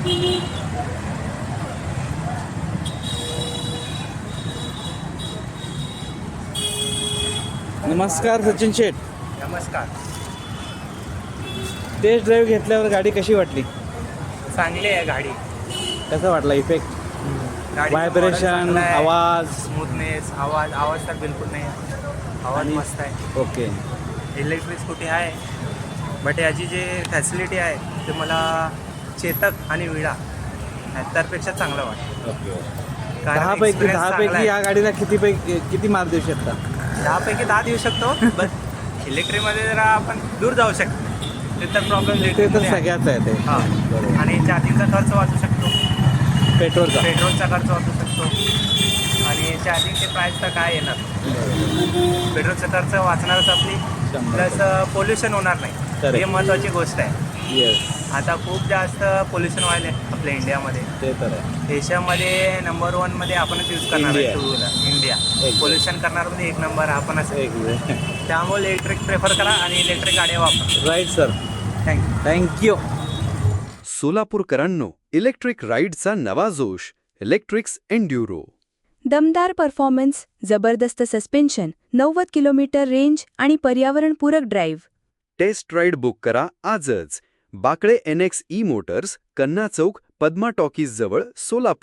नमस्कार सचिन शेठ. नमस्कार. Taste drive घेतल्यावर गाडी कशी वाटली? चांगली आहे गाडी. कसा वाटला इफेक्ट? गाडीचं व्हायब्रेशन, model चांगलं आहे. आवाज? स्मूथनेस, आवाज तर बिलकुल नाही आहे. आवाज आणि- मस्त आहे. ओके. इलेक्ट्रिक स्कूटी आहे, बट याची जी फॅसिलिटी आहे ते मला चेतक आणि विडा त्यापेक्षा चांगलं वाटतं. ओके. कारण दहापैकी experience चांगला आहे. या गाडीला किती मार्क देऊ शकता? 10 देऊ शकतो. बट इलेक्ट्रिकमध्ये जरा आपण दूर जाऊ शकतो. ते तर प्रॉब्लेम ते तर सगळ्याच आहे ते. हां. बरोबर. आणि चार्जिंगचा खर्च वाचू शकतो. पेट्रोलचा. पेट्रोलचा खर्च वाचू शकतो. आणि चार्जिंगचे प्राईस तर काय येणार. पेट्रोलचा खर्च वाचणारच आपली, 100%. प्लस पोल्युशन होणार नाही. Correct. ही महत्त्वाची गोष्ट आहे. येस, आता खूप जास्त पोल्युशन व्हायले आपल्या इंडियामध्ये. ते तर आहे. देशामध्ये नंबर 1मध्ये आपणच यूज करणार आहे India. Two wheeler. India Exactly. Pollution करणारमध्ये 1 नंबर आपणच आहे. एक त्यामुळे इलेक्ट्रिक प्रेफर करा आणि इलेक्ट्रिक गाड्या वापरा. Right sir. थँक्यू. थँक्यू. सोलापूरकरांनो, इलेक्ट्रिक राईडचा नवा जोश, इलेक्ट्रिक्स एन्ड्युरो. दमदार परफॉर्मन्स, जबरदस्त सस्पेन्शन, 90 किलोमीटर रेंज आणि पर्यावरणपूरक ड्राईव्ह. टेस्ट राईड बुक करा आजच. बाकळे NX मोटर्स, कन्ना चौक, पद्मा टॉकीज जवळ, सोलापूर.